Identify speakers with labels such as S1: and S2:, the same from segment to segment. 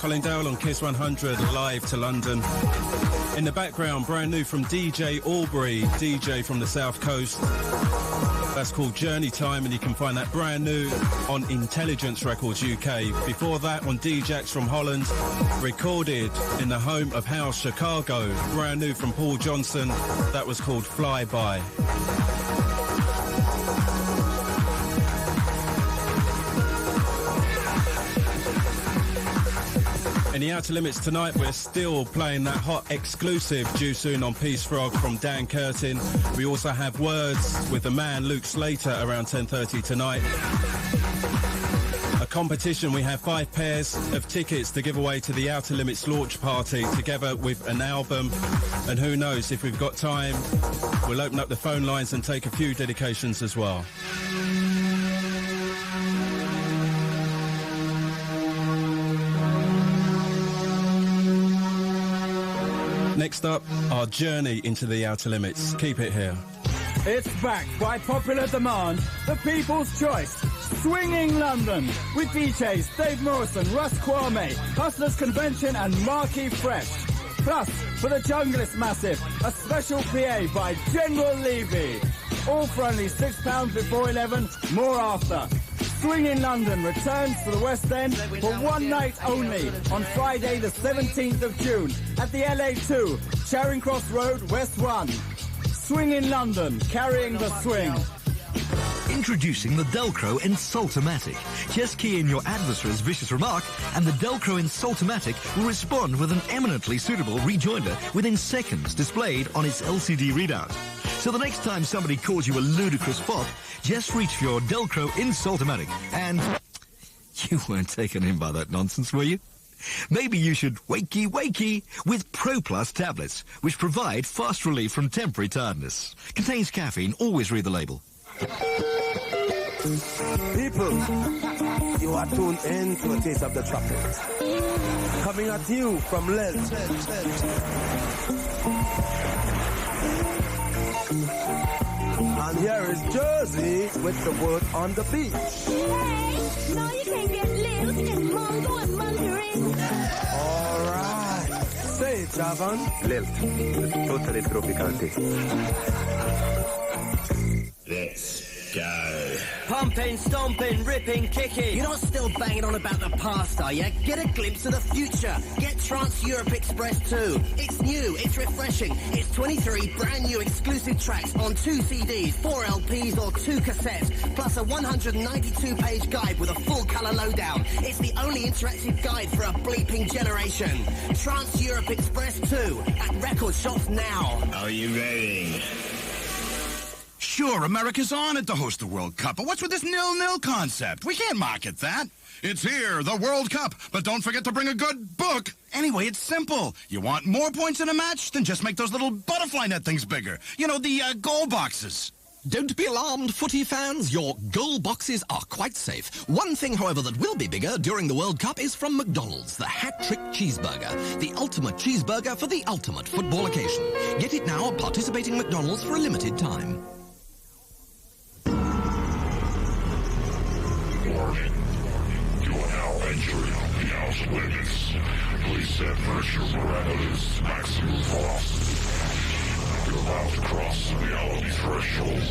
S1: Colin on Kiss 100, live to London. In the background, brand new from DJ Aubrey, DJ from the South Coast. That's called Journey Time, and you can find that brand new on Intelligence Records UK. Before that, on DJs from Holland, recorded in the home of House, Chicago. Brand new from Paul Johnson, that was called Fly By. In the Outer Limits tonight, we're still playing that hot exclusive due soon on Peace Frog from Dan Curtin. We also have Words with the man Luke Slater around 10:30 tonight. A competition, we have 5 pairs of tickets to give away to the Outer Limits launch party together with an album. And who knows, if we've got time, we'll open up the phone lines and take a few dedications as well. Next up, our journey into the Outer Limits. Keep it here.
S2: It's back by popular demand, the People's Choice, Swinging London, with DJs Dave Morrison, Russ Kwame, Hustlers Convention and Marquee Fresh. Plus, for the Junglist Massive, a special PA by General Levy. All for only £6 before 11, more after. Swinging London returns to the West End for one night only on Friday the 17th of June at the LA2, Charing Cross Road, West 1. Swinging London, carrying the swing.
S3: Introducing the Delcro Insultomatic. Just key in your adversary's vicious remark and the Delcro Insultomatic will respond with an eminently suitable rejoinder within seconds displayed on its LCD readout. So the next time somebody calls you a ludicrous fop, just reach for your Delcro Insultomatic and... You weren't taken in by that nonsense, were you? Maybe you should wakey with Pro Plus tablets, which provide fast relief from temporary tiredness. Contains caffeine, always read the label.
S4: People, you are tuned in to a taste of the chocolate. Coming at you from Lilt. And here is Jersey with the word on the beach.
S5: Hey, no you can't get Lilt, it's mango and mandarin.
S4: Alright, say it, Javan.
S6: Lilt, totally tropical taste.
S7: Let's go.
S8: Pumping, stomping, ripping, kicking. You're not still banging on about the past, are you? Get a glimpse of the future. Get Trans-Europe Express 2. It's new, it's refreshing. It's 23 brand new exclusive tracks on 2 CDs, 4 LPs or 2 cassettes, plus a 192-page guide with a full colour lowdown. It's the only interactive guide for a bleeping generation. Trans-Europe Express 2 at record shops now.
S7: Are you ready?
S9: Sure, America's honored to host the World Cup, but what's with this nil-nil concept? We can't market that. It's here, the World Cup, but don't forget to bring a good book. Anyway, it's simple. You want more points in a match? Then just make those little butterfly net things bigger. You know, the goal boxes.
S10: Don't be alarmed, footy fans. Your goal boxes are quite safe. One thing, however, that will be bigger during the World Cup is from McDonald's, the Hat-Trick Cheeseburger. The ultimate cheeseburger for the ultimate football occasion. Get it now at participating McDonald's for a limited time.
S11: Warning. You are now entering the Outer Limits. Please set pressure parameters maximum velocity. You're about to cross the reality threshold.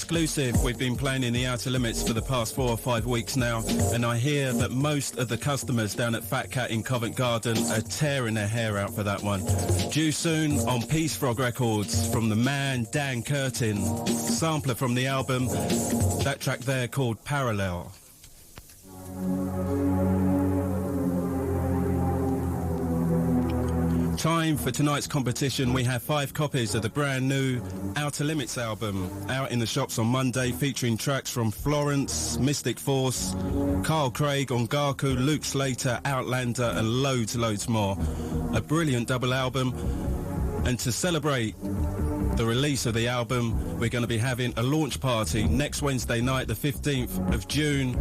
S1: exclusive we've been playing in the Outer Limits for the past 4 or 5 weeks now, and I hear that most of the customers down at Fat Cat in Covent Garden are tearing their hair out for that one. Due soon on Peace Frog Records from the man Dan Curtin, sampler from the album, that track there called Parallel. Time for tonight's competition. We have 5 copies of the brand new Outer Limits album out in the shops on Monday, featuring tracks from Florence, Mystic Force, Carl Craig, Ongaku, Luke Slater, Outlander and loads more. A brilliant double album, and to celebrate the release of the album, we're going to be having a launch party next Wednesday night, the 15th of June,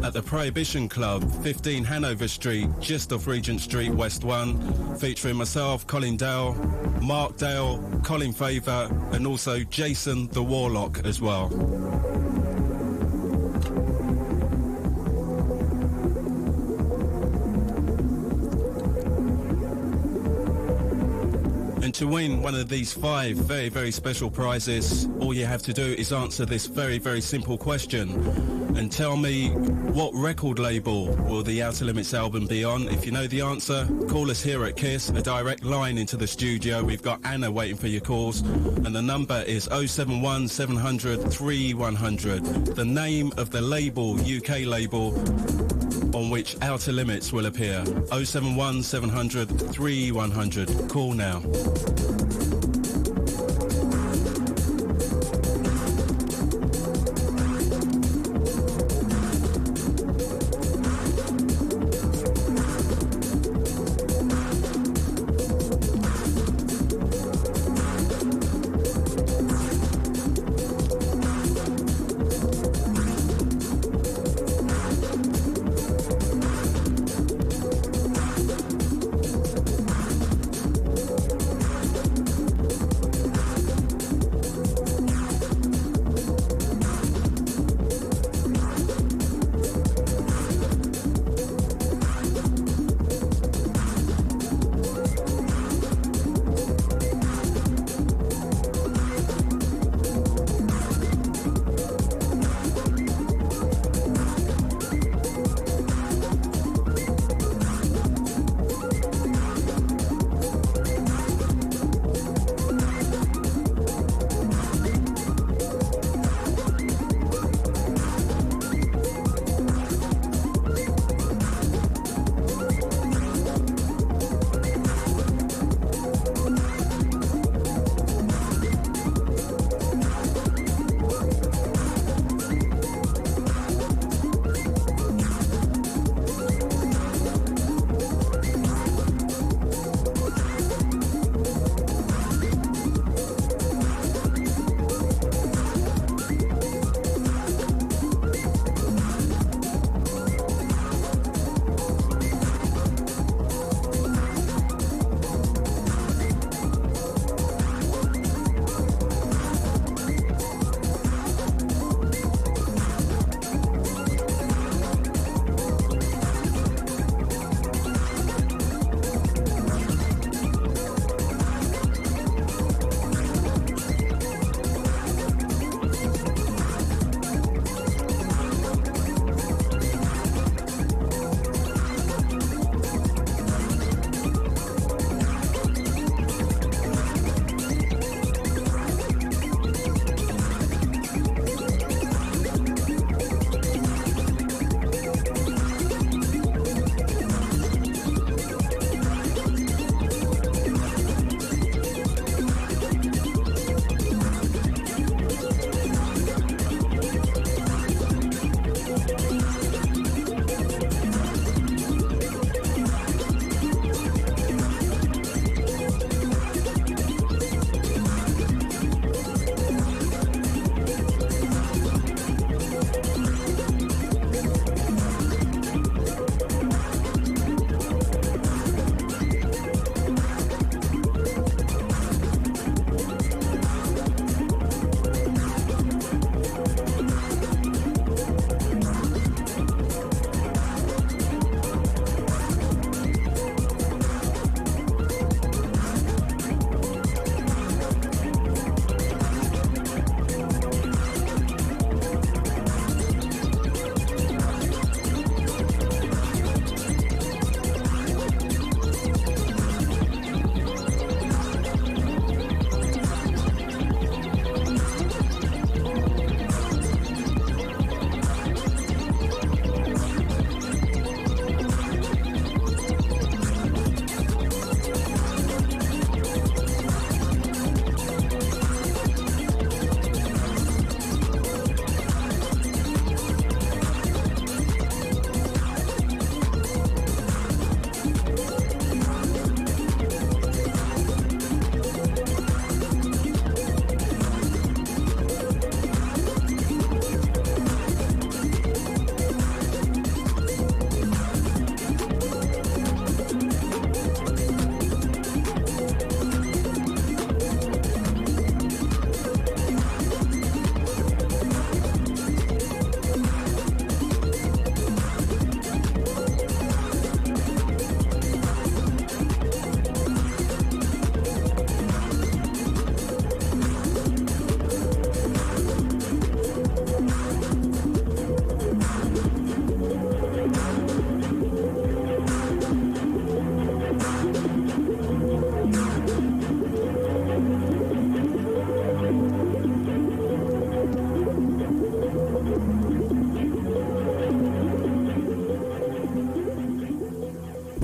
S1: at the Prohibition Club, 15 Hanover Street, just off Regent Street, West 1, featuring myself, Colin Dale, Mark Dale, Colin Favour, and also Jason the Warlock as well. And to win one of these 5 very, very special prizes, all you have to do is answer this very, very simple question and tell me what record label will the Outer Limits album be on. If you know the answer, call us here at KISS, a direct line into the studio. We've got Anna waiting for your calls, and the number is 071 700 3100. The name of the label, UK label, on which Outer Limits will appear. 071 700 3100. Call now.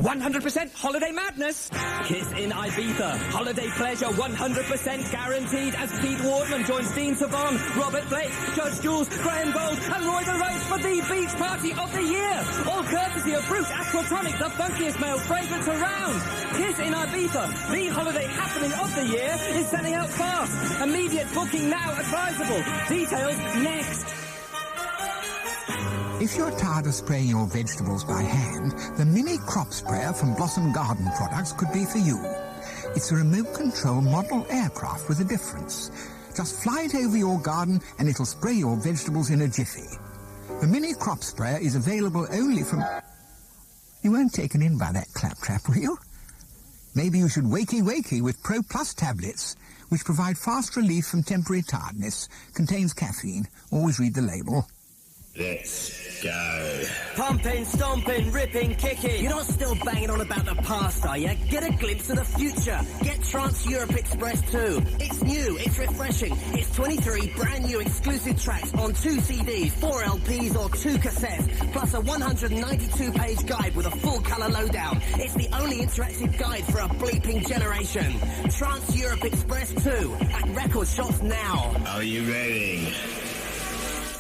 S12: 100% holiday madness. Kiss in Ibiza. Holiday pleasure 100% guaranteed as Pete Wardman joins Dean Savon, Robert Blake, Judge Jules, Graham Gold and Roy the Rose for the beach party of the year. All courtesy of Brute Aquatonic, the funkiest male fragrance around. Kiss in Ibiza, the holiday happening of the year, is selling out fast. Immediate booking now advisable. Details next.
S13: If you're tired of spraying your vegetables by hand, the mini crop sprayer from Blossom Garden Products could be for you. It's a remote-control model aircraft with a difference. Just fly it over your garden and it'll spray your vegetables in a jiffy. The mini crop sprayer is available only from... You weren't taken in by that claptrap, were you? Maybe you should wakey with Pro Plus tablets, which provide fast relief from temporary tiredness, contains caffeine. Always read the label.
S7: Let's go.
S8: Pumping, stomping, ripping, kicking. You're not still banging on about the past, are you? Get a glimpse of the future. Get Trans-Europe Express 2. It's new, it's refreshing. It's 23 brand new exclusive tracks on 2 CDs, 4 LPs or 2 cassettes, plus a 192-page guide with a full colour lowdown. It's the only interactive guide for a bleeping generation. Trans-Europe Express 2 at record shops now.
S7: Are you ready?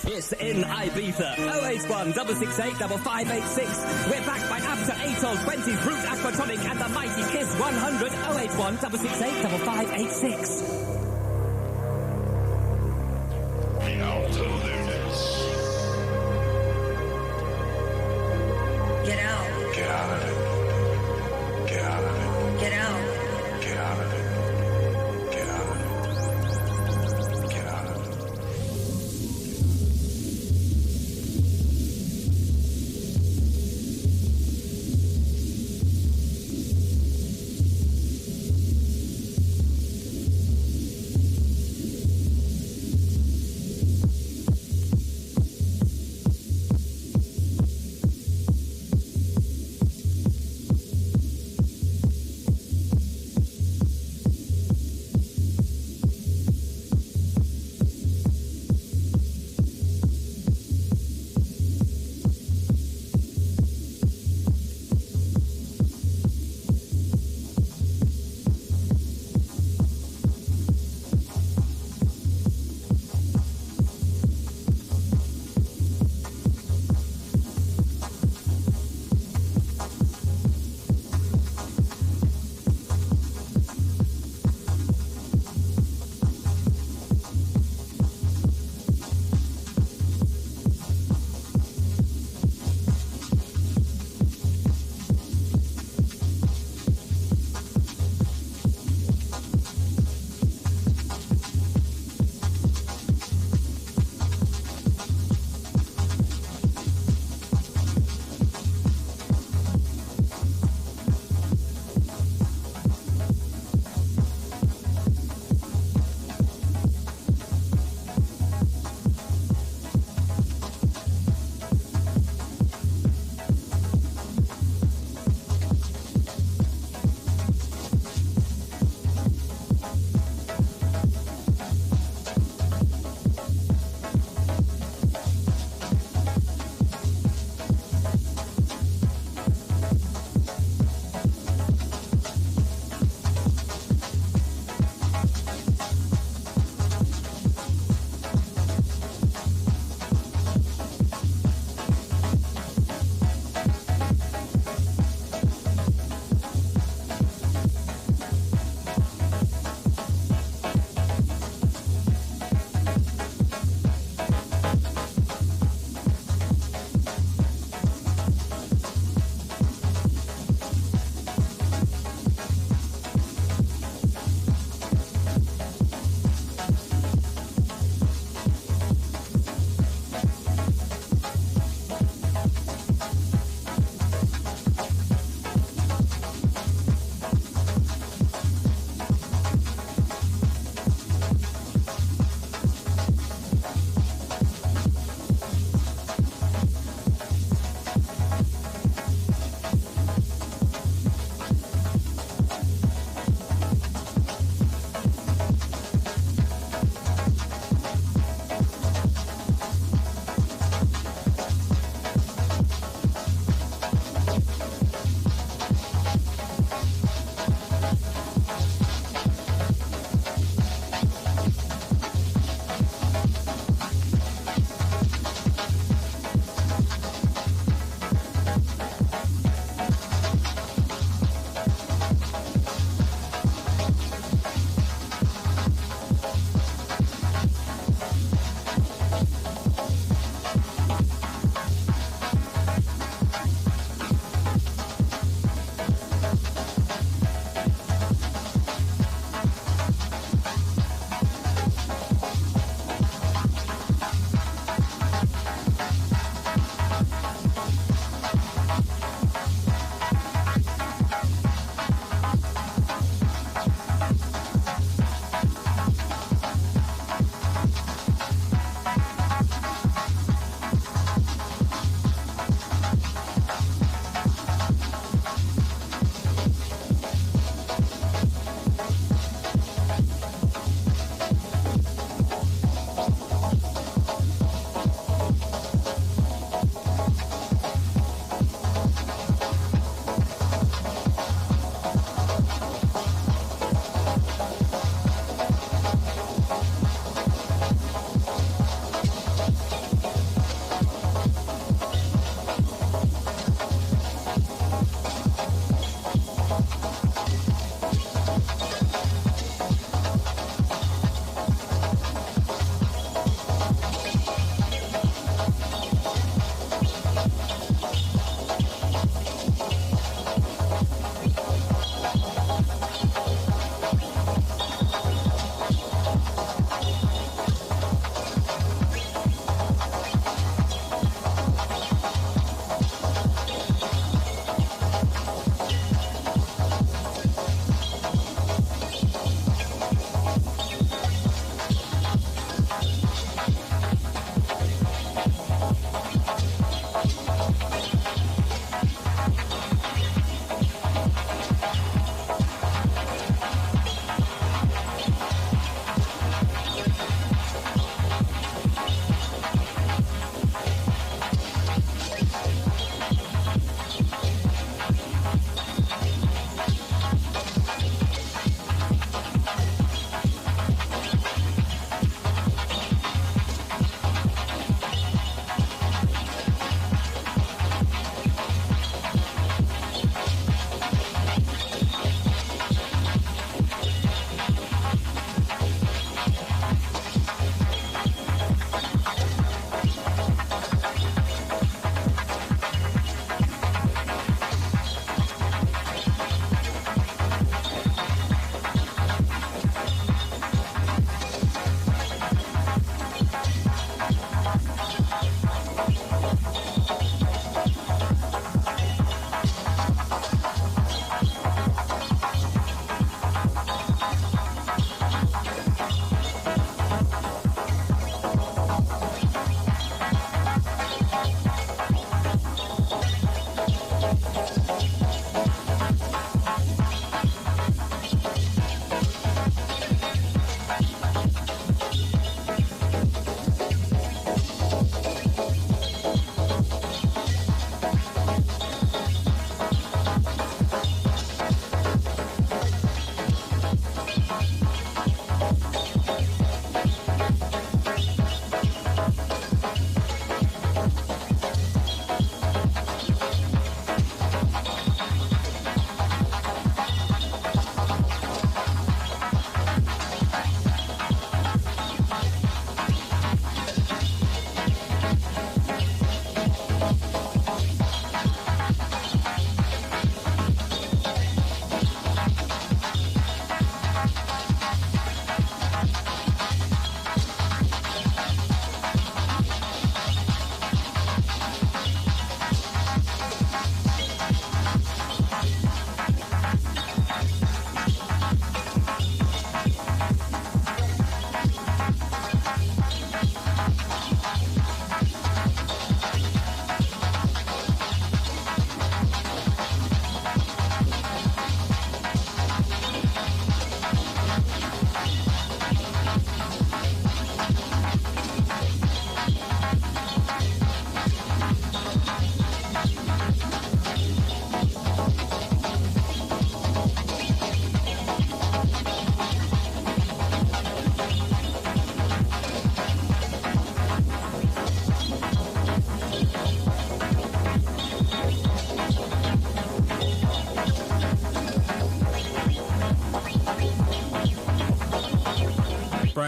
S12: Kiss in Ibiza. 081 668 5586. We're backed by Absa, Atoll, 20, Brute Aquatonic and the mighty Kiss 100. 081 668 5586.
S11: The outer limits.
S14: Get out.
S11: Get out of it. Get out of it.
S14: Get out.
S11: Get out of it. Get out of it. Get out of it.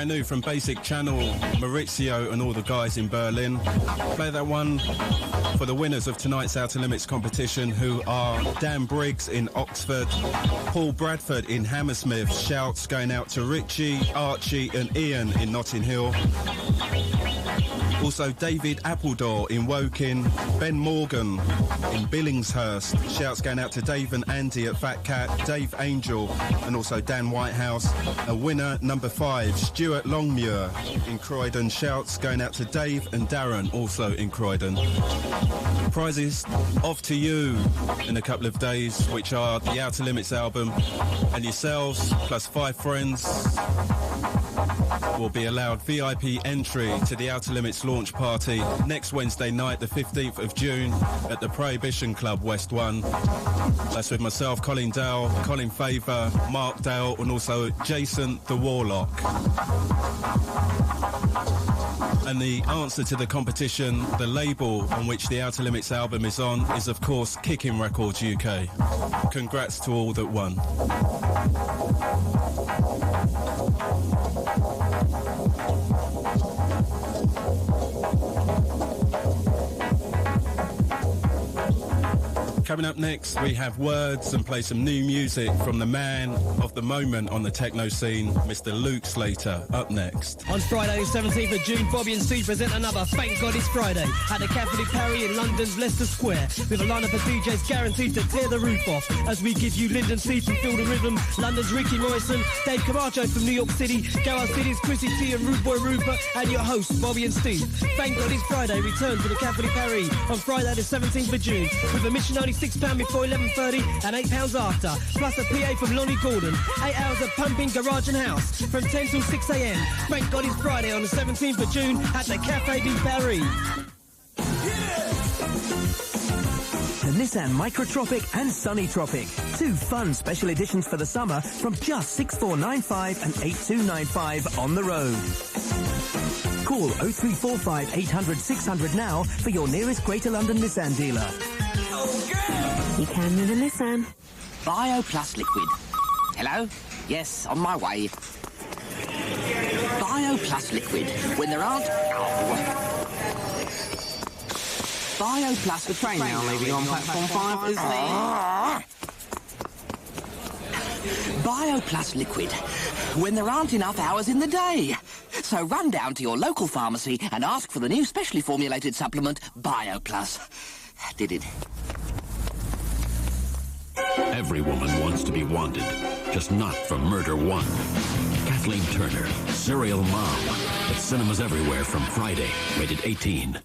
S1: brand new from Basic Channel, Maurizio and all the guys in Berlin. Play that one for the winners of tonight's Outer Limits competition, who are Dan Briggs in Oxford, Paul Bradford in Hammersmith. Shouts going out to Richie, Archie and Ian in Notting Hill. Also David Appledore in Woking, Ben Morgan in Billingshurst. Shouts going out to Dave and Andy at Fat Cat, Dave Angel and also Dan Whitehouse. A winner number 5, Stuart Longmuir in Croydon. Shouts going out to Dave and Darren, also in Croydon. Prizes off to you in a couple of days, which are the Outer Limits album, and yourselves plus 5 friends will be allowed VIP entry to the Outer Limits launch party next Wednesday night, the 15th of June at the Prohibition Club, West 1. That's with myself, Colin Dale, Colin Favour, Mark Dale and also Jason the Warlock. And the answer to the competition, the label on which the Outer Limits album is on, is of course Kicking Records UK. Congrats to all that won. Coming up next, we have words and play some new music from the man of the moment on the techno scene, Mr. Luke Slater, up next.
S15: On Friday, 17th of June, Bobby and Steve present another Thank God It's Friday at the Cafe Parry in London's Leicester Square, with a lineup of DJs guaranteed to tear the roof off as we give you Lyndon C from Feel the Rhythm, London's Ricky Morrison, Dave Camacho from New York City, Gower City's Chrissy T and Rude Boy Rupert, and your hosts, Bobby and Steve. Thank God It's Friday returns to the Cafe Parry on Friday the 17th of June, with admission only £6 before 11:30 and £8 after, plus a PA from Lonnie Gordon. 8 hours of pumping, garage and house from 10 till 6 a.m. Thank God It's Friday on the 17th of June at the Café de Paris.
S16: The Nissan Microtropic and Sunny Tropic. 2 fun special editions for the summer from just 6495 and 8295 on the road. Call 0345 800 600 now for your nearest Greater London Nissan dealer.
S17: You can with a Nissan.
S18: BioPlus Liquid. Hello? Yes, on my way. BioPlus Liquid. When there aren't... BioPlus for train now leaving on platform 5 is the... BioPlus Liquid. When there aren't enough hours in the day. So run down to your local pharmacy and ask for the new specially formulated supplement, BioPlus. Did it.
S19: Every woman wants to be wanted, just not for Murder One. Kathleen Turner, Serial Mom, at cinemas everywhere from Friday, rated 18.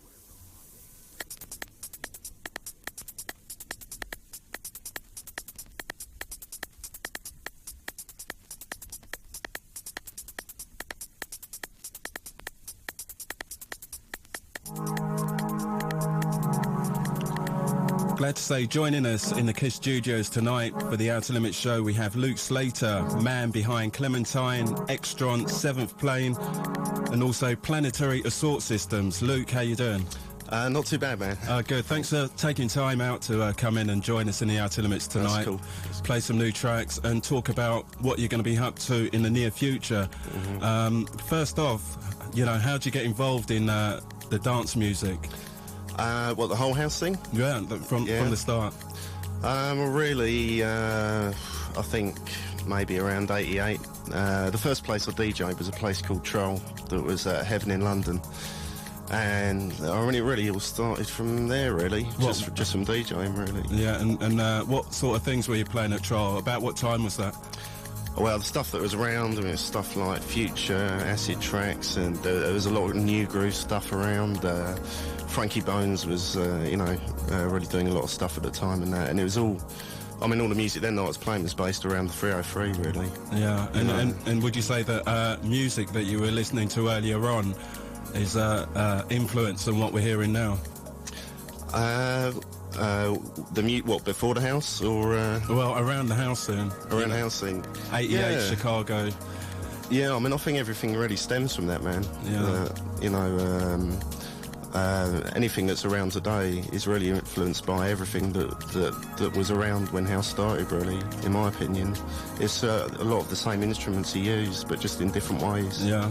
S1: Glad to say, joining us in the KISS studios tonight for the Outer Limits show, we have Luke Slater, man behind Clementine, Extron, 7th Plane, and also Planetary Assault Systems. Luke, how you doing?
S20: Not too bad, man.
S1: Good. Thanks for taking time out to come in and join us in the Outer Limits tonight.
S20: That's cool.
S1: Play some new tracks and talk about what you're going to be up to in the near future. First off, you know, how'd you get involved in the dance music?
S20: What, the whole house thing?
S1: Yeah, from the start.
S20: Really, I think maybe around 88. The first place I DJ'd was a place called Troll that was Heaven in London. And I mean, it really all started from there, really. Just from DJing, really.
S1: Yeah, and what sort of things were you playing at Troll? About what time was that?
S20: Well, the stuff that was around, I mean, stuff like Future, Acid Tracks, and there was a lot of new groove stuff around. Frankie Bones was, really doing a lot of stuff at the time and that. And it was all, I mean, all the music then that I was playing was based around the 303, really.
S1: Yeah, and would you say that music that you were listening to earlier on is influence on what we're hearing now?
S20: What, before the house, or
S1: well, around the house scene?
S20: Around the house scene.
S1: 88, Chicago.
S20: Yeah, I mean, I think everything really stems from that, man.
S1: Yeah.
S20: anything that's around today is really influenced by everything that was around when house started, really, in my opinion. It's a lot of the same instruments he used, but just in different ways.
S1: Yeah.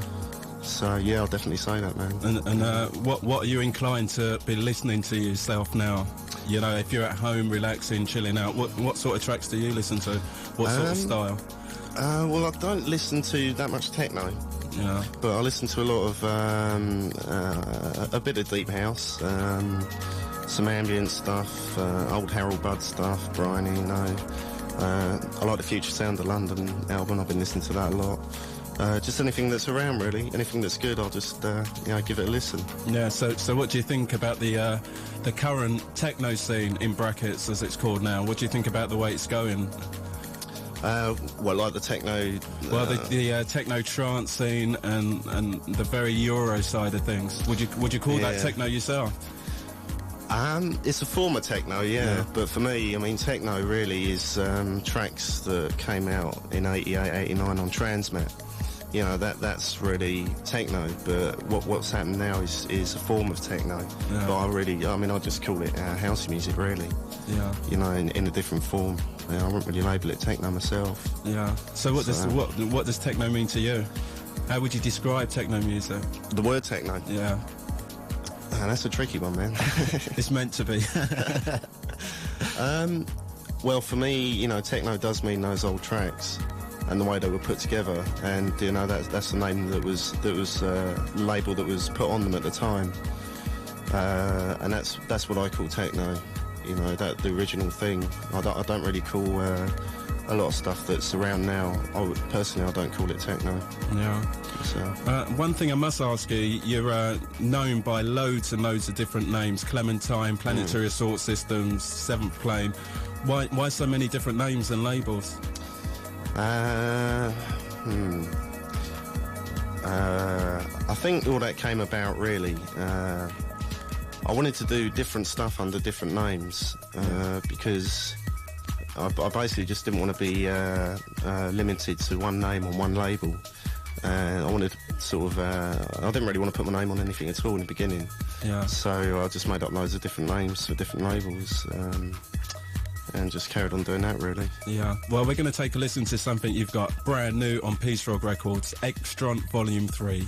S20: So, yeah, I'll definitely say that, man.
S1: And what are you inclined to be listening to yourself now? You know, if you're at home, relaxing, chilling out, what sort of tracks do you listen to? What sort of style?
S20: Well, I don't listen to that much techno.
S1: Yeah.
S20: But I listen to a lot of a bit of deep house, some ambient stuff, old Harold Budd stuff, Brian Eno. I like the Future Sound of London album. I've been listening to that a lot. Just anything that's around, really. Anything that's good, I'll just give it a listen. Yeah.
S1: So what do you think about the current techno scene, in brackets as it's called now? What do you think about the way it's going?
S20: Well, like the techno...
S1: Well, the techno trance scene and the very Euro side of things. Would you call that techno yourself?
S20: It's a form of techno, yeah. But for me, I mean, techno really is tracks that came out in 88, 89 on Transmat. You know, that's really techno, but what's happened now is a form of techno. Yeah. But I just call it house music, really.
S1: Yeah.
S20: You know, in a different form. I wouldn't really label it techno myself.
S1: Yeah. So what does techno mean to you? How would you describe techno music?
S20: The word techno?
S1: Yeah.
S20: That's a tricky one, man.
S1: It's meant to be.
S20: Well, for me, you know, techno does mean those old tracks and the way they were put together, and you know that's the name that was label that was put on them at the time, and that's what I call techno. You know, that the original thing. I don't really call a lot of stuff that's around now. Personally, I don't call it techno.
S1: Yeah.
S20: So.
S1: One thing I must ask you, you're known by loads and loads of different names: Clementine, Planetary Assault Systems, Seventh Plane. Why so many different names and labels?
S20: I think all that came about really. I wanted to do different stuff under different names because I basically just didn't want to be limited to one name on one label. I wanted sort of, I didn't really want to put my name on anything at all in the beginning.
S1: Yeah.
S20: So I just made up loads of different names for different labels and just carried on doing that, really.
S1: Yeah. Well, we're going to take a listen to something you've got brand new on Peace Rock Records, Extron Volume 3.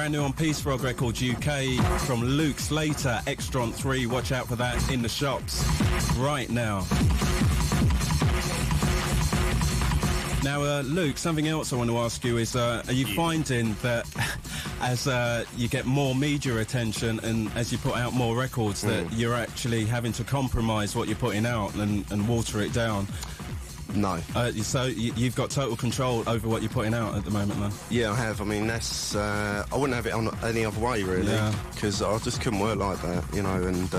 S1: brand new on Peace Frog Records UK from Luke Slater, Extron 3. Watch out for that in the shops right now. Now, Luke, something else I want to ask you is, are you finding that as you get more media attention and as you put out more records that you're actually having to compromise what you're putting out and water it down?
S20: No.
S1: So you've got total control over what you're putting out at the moment, then?
S20: Yeah, I have. I mean, that's... I wouldn't have it on any other way, really, because I just couldn't work like that, you know, and...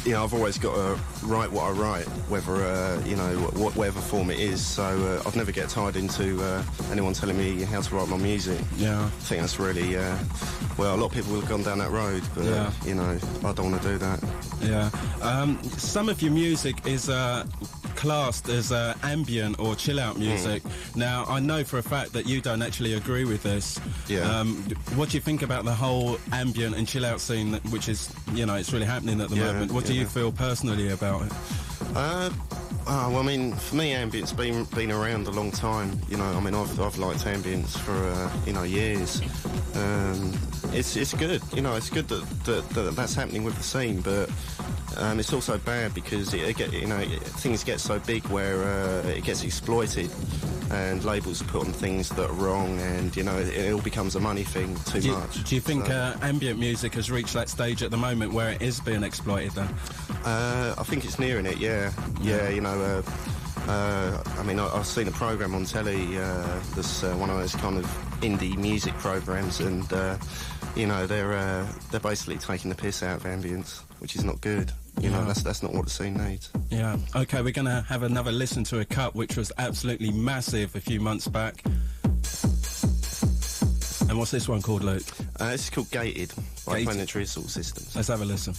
S20: you know, I've always got to write what I write, whether, you know, whatever form it is, so I'd never get tied into anyone telling me how to write my music.
S1: Yeah.
S20: I think that's really, well, a lot of people have gone down that road, but, you know, I don't want to do that.
S1: Yeah. Some of your music is... classed as ambient or chill-out music. Now, I know for a fact that you don't actually agree with this.
S20: Yeah.
S1: What do you think about the whole ambient and chill-out scene, which is, you know, it's really happening at the moment? What do you feel personally about it?
S20: Well, I mean, for me, ambient's been around a long time. You know, I mean, I've liked ambience for you know, years. It's good. You know, it's good that that's happening with the scene, but it's also bad because things get so big where it gets exploited, and labels are put on things that are wrong, and you know, it all becomes a money thing too much.
S1: Do you think ambient music has reached that stage at the moment where it is being exploited? Then
S20: I think it's nearing it. Yeah. You know. I mean, I've seen a program on telly, this one of those kind of indie music programs, and you know, they're basically taking the piss out of ambience, which is not good. You know, that's not what the scene needs.
S1: Yeah. Okay, we're going to have another listen to a cut which was absolutely massive a few months back. And what's this one called, Luke?
S20: This is called Gated by Planetary Assault Systems.
S1: Let's have a listen.